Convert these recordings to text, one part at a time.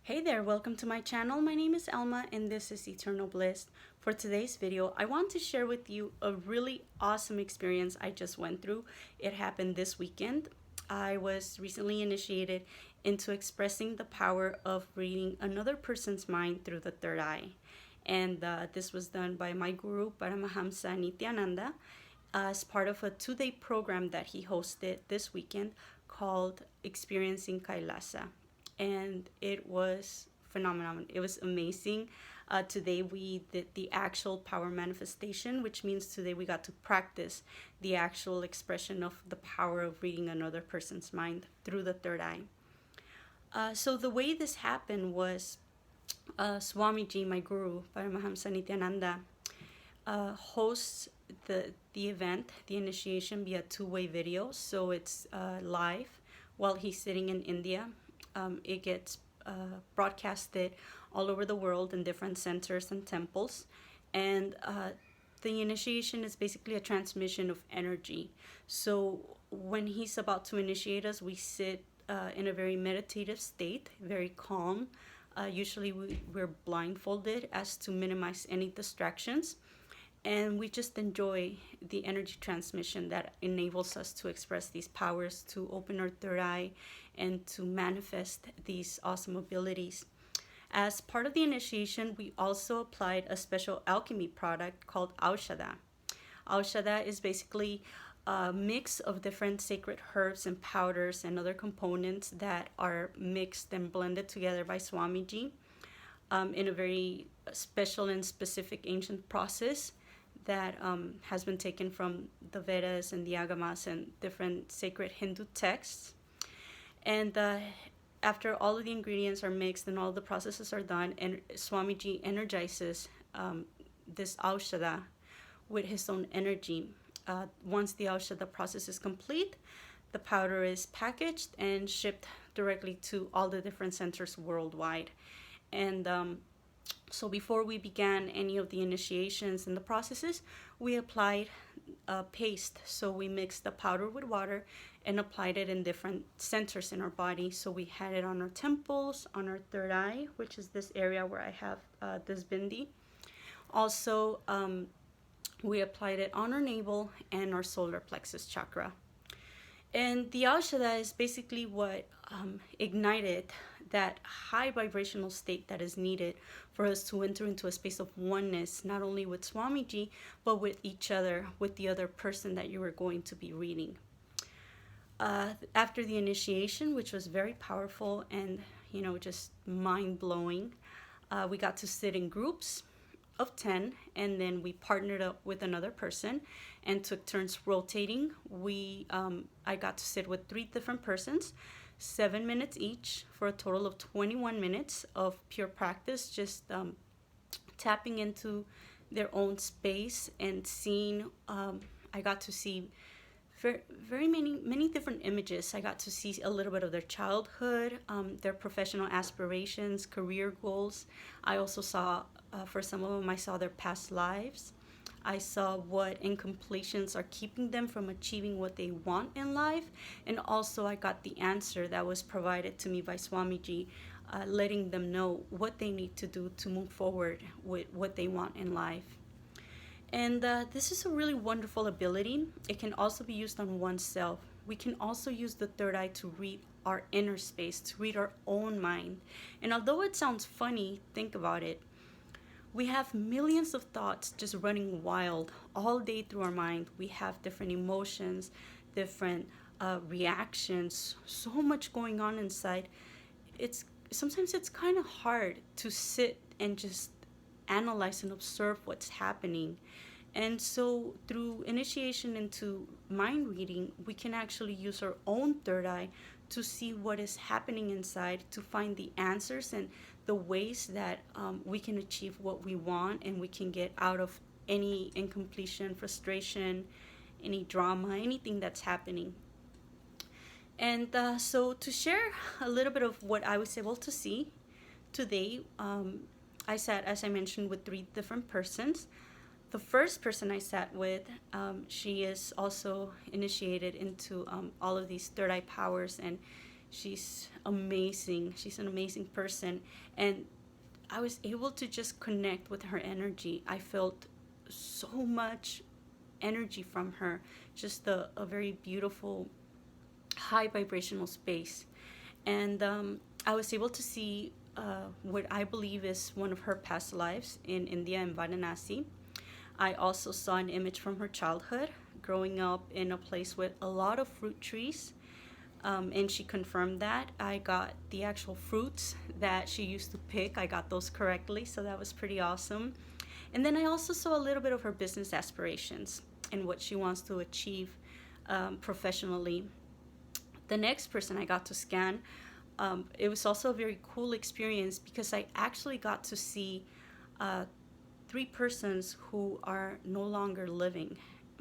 Hey there, welcome to my channel. My name is Elma and this is Eternal Blissed. For today's video, I want to share with you a really awesome experience I just went through. It happened this weekend. I was recently initiated into expressing the power of reading another person's mind through the third eye. And this was done by my guru, Paramahamsa Nithyananda, as part of a 2-day program that he hosted this weekend called Experiencing Kailasa, and it was phenomenal. It was amazing. Today we did the actual power manifestation, which means today we got to practice the actual expression of the power of reading another person's mind through the third eye. So the way this happened was Swamiji, my guru, Paramahamsa Nithyananda, hosts the event, the initiation, via two-way video. So it's live while he's sitting in India. It gets broadcasted all over the world in different centers and temples. And the initiation is basically a transmission of energy. So when he's about to initiate us, we sit in a very meditative state, very calm. Usually we're blindfolded as to minimize any distractions. And we just enjoy the energy transmission that enables us to express these powers, to open our third eye, and to manifest these awesome abilities. As part of the initiation, we also applied a special alchemy product called Aushada. Aushada is basically a mix of different sacred herbs and powders and other components that are mixed and blended together by Swamiji in a very special and specific ancient process that has been taken from the Vedas and the Agamas and different sacred Hindu texts. And after all of the ingredients are mixed and all the processes are done, and Swamiji energizes this Aushada with his own energy. Once the Aushada process is complete, the powder is packaged and shipped directly to all the different centers worldwide. And so before we began any of the initiations and the processes, we applied a paste. So we mixed the powder with water and applied it in different centers in our body. So we had it on our temples, on our third eye, which is this area where I have this bindi. Also, we applied it on our navel and our solar plexus chakra. And the Aushada is basically what ignited that high vibrational state that is needed for us to enter into a space of oneness, not only with Swamiji, but with each other, with the other person that you were going to be reading. After the initiation, which was very powerful and, just mind-blowing, we got to sit in groups of 10, and then we partnered up with another person and took turns rotating. I got to sit with 3 different persons, 7 minutes each, for a total of 21 minutes of pure practice, just tapping into their own space and seeing. I got to see very many different images. I got to see a little bit of their childhood, their professional aspirations, career goals. I also saw, for some of them, I saw their past lives. I saw what incompletions are keeping them from achieving what they want in life. And also I got the answer that was provided to me by Swamiji, letting them know what they need to do to move forward with what they want in life. And this is a really wonderful ability. It can also be used on oneself. We can also use the third eye to read our inner space, to read our own mind. And although it sounds funny, think about it. We have millions of thoughts just running wild all day through our mind. We have different emotions, different reactions, so much going on inside. Sometimes it's kind of hard to sit and just analyze and observe what's happening. And so through initiation into mind reading, we can actually use our own third eye to see what is happening inside, to find the answers and the ways that we can achieve what we want, and we can get out of any incompletion, frustration, any drama, anything that's happening. And so to share a little bit of what I was able to see today, I sat, as I mentioned, with 3 different persons. The first person I sat with, she is also initiated into all of these third eye powers, and She's amazing. She's an amazing person. And I was able to just connect with her energy. I felt so much energy from her, just a very beautiful, high vibrational space. And I was able to see what I believe is one of her past lives in India in Varanasi. I also saw an image from her childhood, growing up in a place with a lot of fruit trees. And she confirmed that. I got the actual fruits that she used to pick. I got those correctly, so that was pretty awesome. And then I also saw a little bit of her business aspirations and what she wants to achieve professionally. The next person I got to scan, it was also a very cool experience because I actually got to see three persons who are no longer living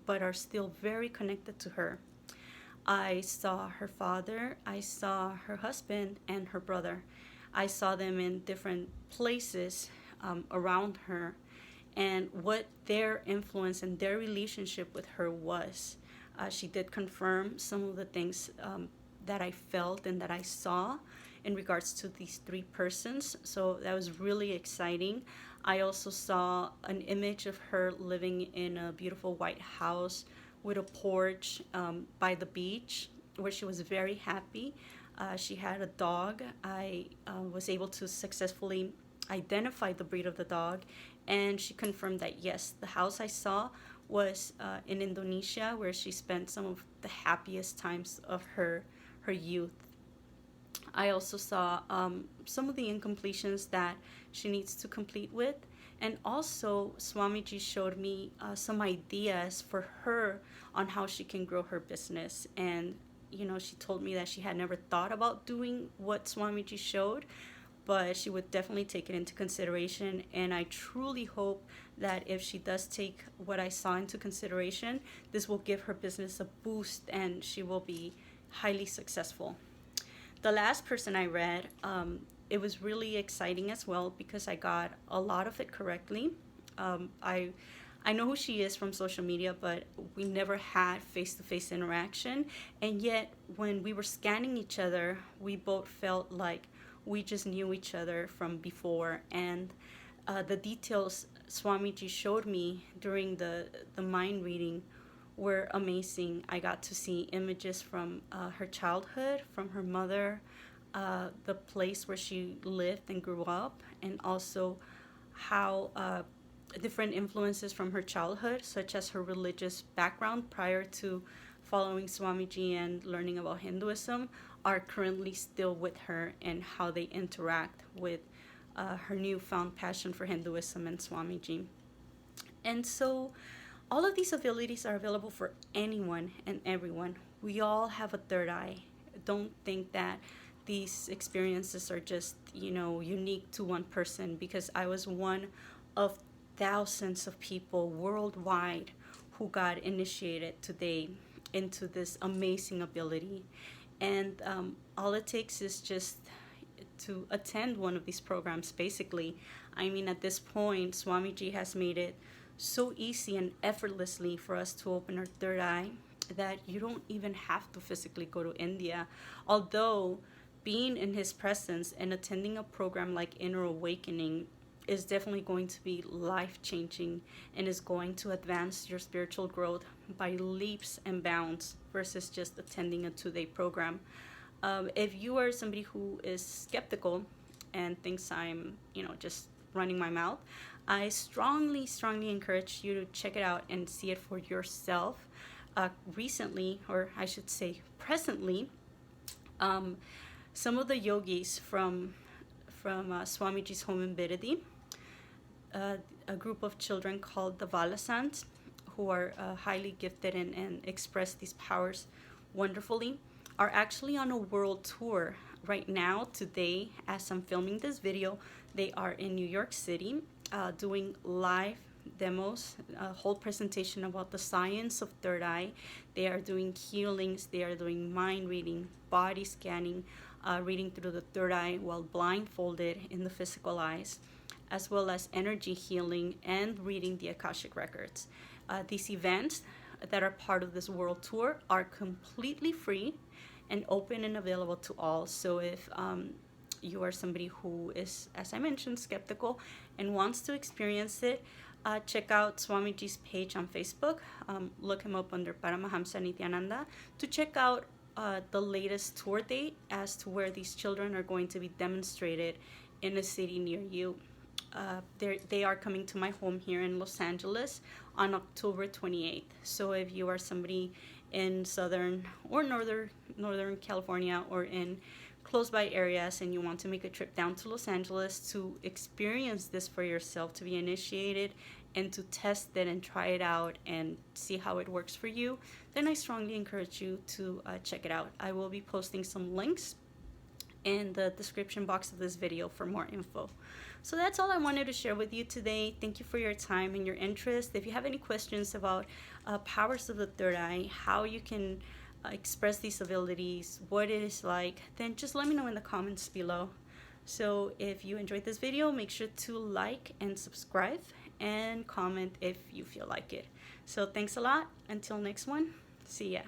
but are still very connected to her. I saw her father, I saw her husband, and her brother. I saw them in different places around her and what their influence and their relationship with her was. She did confirm some of the things that I felt and that I saw in regards to these three persons. So that was really exciting. I also saw an image of her living in a beautiful white house with a porch by the beach where she was very happy. She had a dog. I was able to successfully identify the breed of the dog, and she confirmed that yes, the house I saw was in Indonesia, where she spent some of the happiest times of her youth. I also saw some of the incompletions that she needs to complete with. And also, Swamiji showed me some ideas for her on how she can grow her business. And, she told me that she had never thought about doing what Swamiji showed, but she would definitely take it into consideration. And I truly hope that if she does take what I saw into consideration, this will give her business a boost and she will be highly successful. The last person I read, it was really exciting as well because I got a lot of it correctly. I know who she is from social media, but we never had face-to-face interaction. And yet, when we were scanning each other, we both felt like we just knew each other from before. And the details Swamiji showed me during the mind reading were amazing. I got to see images from her childhood, from her mother, the place where she lived and grew up, and also how different influences from her childhood, such as her religious background prior to following Swamiji and learning about Hinduism, are currently still with her, and how they interact with her newfound passion for Hinduism and Swamiji. And so all of these abilities are available for anyone and everyone. We all have a third eye. Don't think that these experiences are just, unique to one person, because I was one of thousands of people worldwide who got initiated today into this amazing ability. And all it takes is just to attend one of these programs, basically. I mean, at this point, Swamiji has made it so easy and effortlessly for us to open our third eye that you don't even have to physically go to India. Although being in his presence and attending a program like Inner Awakening is definitely going to be life-changing and is going to advance your spiritual growth by leaps and bounds versus just attending a 2-day program. If you are somebody who is skeptical and thinks I'm, just running my mouth, I strongly encourage you to check it out and see it for yourself. Recently, or I should say presently, some of the yogis from Swamiji's home in Biridi, a group of children called the Valasants, who are highly gifted and express these powers wonderfully, are actually on a world tour right now. Today, as I'm filming this video, they are in New York City doing live demos, a whole presentation about the science of third eye. They are doing healings, they are doing mind reading, body scanning, reading through the third eye while blindfolded in the physical eyes, as well as energy healing and reading the Akashic records. These events that are part of this world tour are completely free. and open and available to all. So if you are somebody who is, as I mentioned, skeptical and wants to experience it, check out Swamiji's page on Facebook. Look him up under Paramahamsa Nithyananda to check out the latest tour date as to where these children are going to be demonstrated in a city near you. They are coming to my home here in Los Angeles on October 28th. So if you are somebody in southern or northern California or in close by areas and you want to make a trip down to Los Angeles to experience this for yourself, to be initiated and to test it and try it out and see how it works for you, then I strongly encourage you to check it out. I will be posting some links in the description box of this video for more info. So that's all I wanted to share with you today. Thank you for your time and your interest. If you have any questions about powers of the third eye, how you can express these abilities, what it is like, then just let me know in the comments below. So if you enjoyed this video, make sure to like and subscribe and comment if you feel like it. So thanks a lot. Until next one, see ya.